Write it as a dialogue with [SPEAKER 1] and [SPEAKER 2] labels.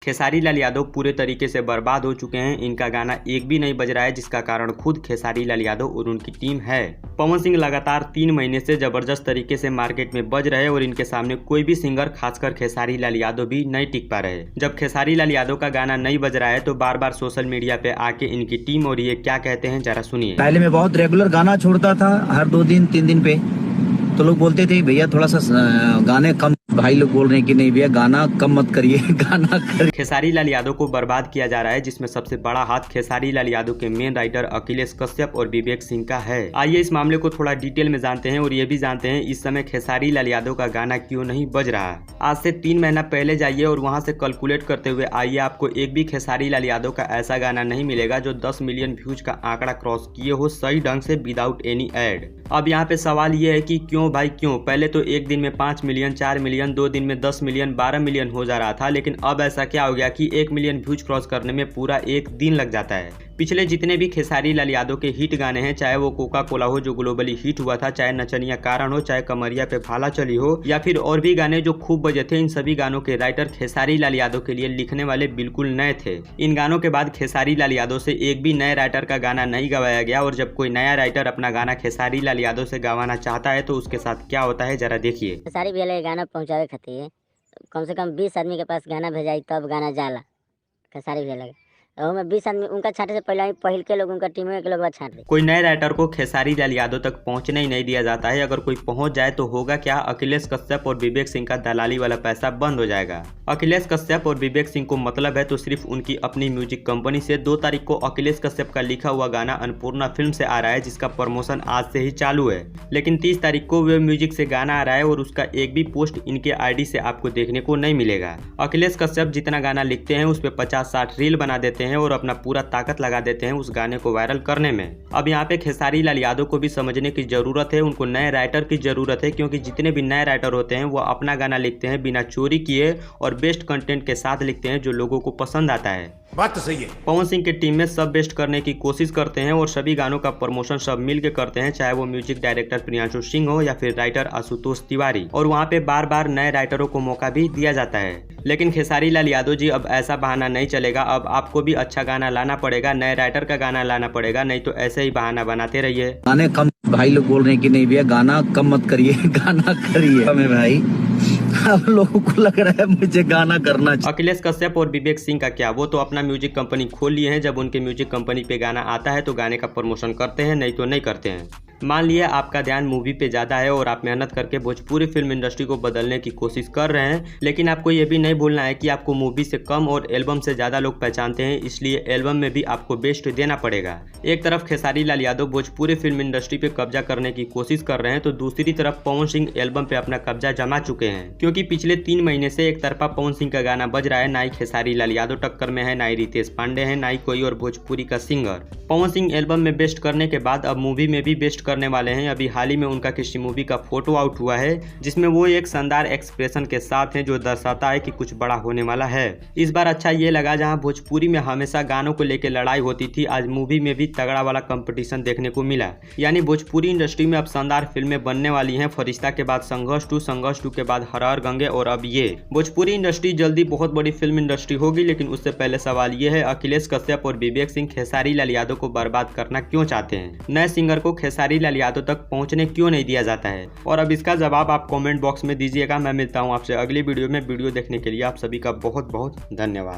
[SPEAKER 1] खेसारी लाल यादव पूरे तरीके से बर्बाद हो चुके हैं। इनका गाना एक भी नहीं बज रहा है, जिसका कारण खुद खेसारी लाल यादव और उनकी टीम है। पवन सिंह लगातार 3 महीने से जबरदस्त तरीके से मार्केट में बज रहे और इनके सामने कोई भी सिंगर, खासकर खेसारी लाल यादव भी नहीं टिक पा रहे। जब खेसारी लाल यादव का गाना नहीं बज रहा है तो बार बार सोशल मीडिया पे आके इनकी टीम और ये क्या कहते हैं जरा सुनिए।
[SPEAKER 2] पहले मैं बहुत रेगुलर गाना छोड़ता था, हर 2 दिन 3 दिन पे, तो लोग बोलते थे भैया थोड़ा सा गाने कम। भाई लोग बोल रहे हैं कि नहीं भैया गाना कम मत करिए, गाना करिए।
[SPEAKER 1] खेसारी लाल यादव को बर्बाद किया जा रहा है, जिसमें सबसे बड़ा हाथ खेसारी लाल यादव के मेन राइटर अखिलेश कश्यप और विवेक सिंह का है। आइए इस मामले को थोड़ा डिटेल में जानते हैं और ये भी जानते हैं इस समय खेसारी लाल यादव का गाना क्यों नहीं बज रहा है। आज से 3 महीना पहले जाइए और वहां से कैलकुलेट करते हुए आइए, आपको एक भी खेसारी लाल यादव का ऐसा गाना नहीं मिलेगा जो 10 मिलियन व्यूज का आंकड़ा क्रॉस किए हो सही ढंग से विदाउट एनी एड। अब यहाँ पे सवाल ये है कि क्यों भाई क्यों? पहले तो एक दिन में 5 मिलियन, 4 मिलियन, 2 दिन में 10 मिलियन, 12 मिलियन हो जा रहा था, लेकिन अब ऐसा क्या हो गया कि 1 मिलियन व्यूज क्रॉस करने में पूरा 1 दिन लग जाता है। पिछले जितने भी खेसारी लाल यादव के हिट गाने हैं, चाहे वो कोका कोला हो जो ग्लोबली हिट हुआ था, चाहे नचनिया कारण हो, चाहे कमरिया पे भाला चली हो, या फिर और भी गाने जो खूब बजे थे, इन सभी गानों के राइटर खेसारी लाल यादव के लिए लिखने वाले बिल्कुल नए थे। इन गानों के बाद खेसारी लाल यादव से एक भी नए राइटर का गाना नहीं गवाया गया, और जब कोई नया राइटर अपना गाना खेसारी लाल यादव से गवाना चाहता है तो उसके साथ क्या होता है जरा देखिए।
[SPEAKER 3] खेसारी भैया गाना पहुँचावे खातिर कम से कम 20 आदमी के पास गाना भेजाई तब गाना जाला खेसारी भैया लगे। में 20 आदमी उनका छाटे से पहले के लोग, उनका टीम के लोग छाट दे।
[SPEAKER 1] कोई नए राइटर को खेसारी लाल यादव तक पहुंचने ही नहीं दिया जाता है। अगर कोई पहुंच जाए तो होगा क्या? अखिलेश कश्यप और विवेक सिंह का दलाली वाला पैसा बंद हो जाएगा। अखिलेश कश्यप और विवेक सिंह को मतलब है तो सिर्फ उनकी अपनी म्यूजिक कंपनी से। 2 तारीख को अखिलेश कश्यप का लिखा हुआ गाना अन्नपूर्णा फिल्म से आ रहा है, जिसका प्रमोशन आज से ही चालू है, लेकिन 30 तारीख को वे म्यूजिक से गाना आ रहा है और उसका एक भी पोस्ट इनके आईडी से आपको देखने को नहीं मिलेगा। अखिलेश कश्यप जितना गाना लिखते हैं उस पर 50-60 रील बना देते हैं और अपना पूरा ताकत लगा देते हैं उस गाने को वायरल करने में। अब यहाँ पे खेसारी लाल यादव को भी समझने की जरूरत है, उनको नए राइटर की जरूरत है, क्योंकि जितने भी नए राइटर होते हैं वो अपना गाना लिखते हैं बिना चोरी किए और बेस्ट कंटेंट के साथ लिखते हैं जो लोगों को पसंद आता है।
[SPEAKER 4] बात तो सही है।
[SPEAKER 1] पवन सिंह की टीम में सब बेस्ट करने की कोशिश करते हैं और सभी गानों का प्रमोशन सब मिल के करते हैं, चाहे वो म्यूजिक डायरेक्टर प्रियांशु सिंह हो या फिर राइटर आशुतोष तिवारी, और वहाँ पे बार बार नए राइटरों को मौका भी दिया जाता है। लेकिन खेसारी लाल यादव जी, अब ऐसा बहाना नहीं चलेगा। अब आपको भी अच्छा गाना लाना पड़ेगा, नए राइटर का गाना लाना पड़ेगा, नहीं तो ऐसे ही बहाना बनाते रहिए।
[SPEAKER 2] गाने कम। भाई लोग बोल रहे हैं कि नहीं भैया गाना कम मत करिए, गाना करिए। हमें भाई अब लोगों को लग रहा है मुझे गाना करना चाहिए।
[SPEAKER 1] अखिलेश कश्यप और विवेक सिंह का क्या? वो तो अपना म्यूजिक कंपनी खोल लिए हैं। जब उनके म्यूजिक कंपनी पे गाना आता है तो गाने का प्रमोशन करते हैं, नहीं तो नहीं करते हैं। मान लिया आपका ध्यान मूवी पे ज़्यादा है और आप मेहनत करके भोजपुरी फिल्म इंडस्ट्री को बदलने की कोशिश कर रहे हैं, लेकिन आपको ये भी नहीं भूलना है कि आपको मूवी से कम और एल्बम से ज़्यादा लोग पहचानते हैं, इसलिए एल्बम में भी आपको बेस्ट देना पड़ेगा। एक तरफ खेसारी लाल यादव भोजपुरी फिल्म इंडस्ट्री पे कब्जा करने की कोशिश कर रहे हैं, तो दूसरी तरफ पवन सिंह एल्बम पे अपना कब्जा जमा चुके हैं, क्योंकि पिछले 3 महीने से एक तरफा पवन सिंह का गाना बज रहा है, ना ही खेसारी लाल यादव टक्कर में है, ना ही रितेश पांडे है, ना ही कोई और भोजपुरी का सिंगर। पवन सिंह एल्बम में बेस्ट करने के बाद अब मूवी में भी बेस्ट करने वाले हैं। अभी हाल ही में उनका किसी मूवी का फोटो आउट हुआ है, जिसमें वो एक शानदार एक्सप्रेशन के साथ हैं, जो दर्शाता है कि कुछ बड़ा होने वाला है। इस बार अच्छा ये लगा, जहां भोजपुरी में हमेशा गानों को लेकर लड़ाई होती थी, आज मूवी में भी तगड़ा वाला कंपटीशन देखने को मिला। यानी भोजपुरी इंडस्ट्री में अब शानदार फिल्में बनने वाली हैं। फरिश्ता के बाद संघर्ष 2, संघर्ष 2 के बाद हर हर गंगे, और अब ये भोजपुरी इंडस्ट्री जल्दी बहुत बड़ी फिल्म इंडस्ट्री होगी। लेकिन उससे पहले सवाल ये है, अखिलेश कश्यप और विवेक सिंह खेसारी लाल यादव को बर्बाद करना क्यों चाहते हैं? नए सिंगर को खेसारी लाल यादव तक पहुंचने क्यों नहीं दिया जाता है? और अब इसका जवाब आप कमेंट बॉक्स में दीजिएगा। मैं मिलता हूं आपसे अगली वीडियो में। वीडियो देखने के लिए आप सभी का बहुत बहुत धन्यवाद।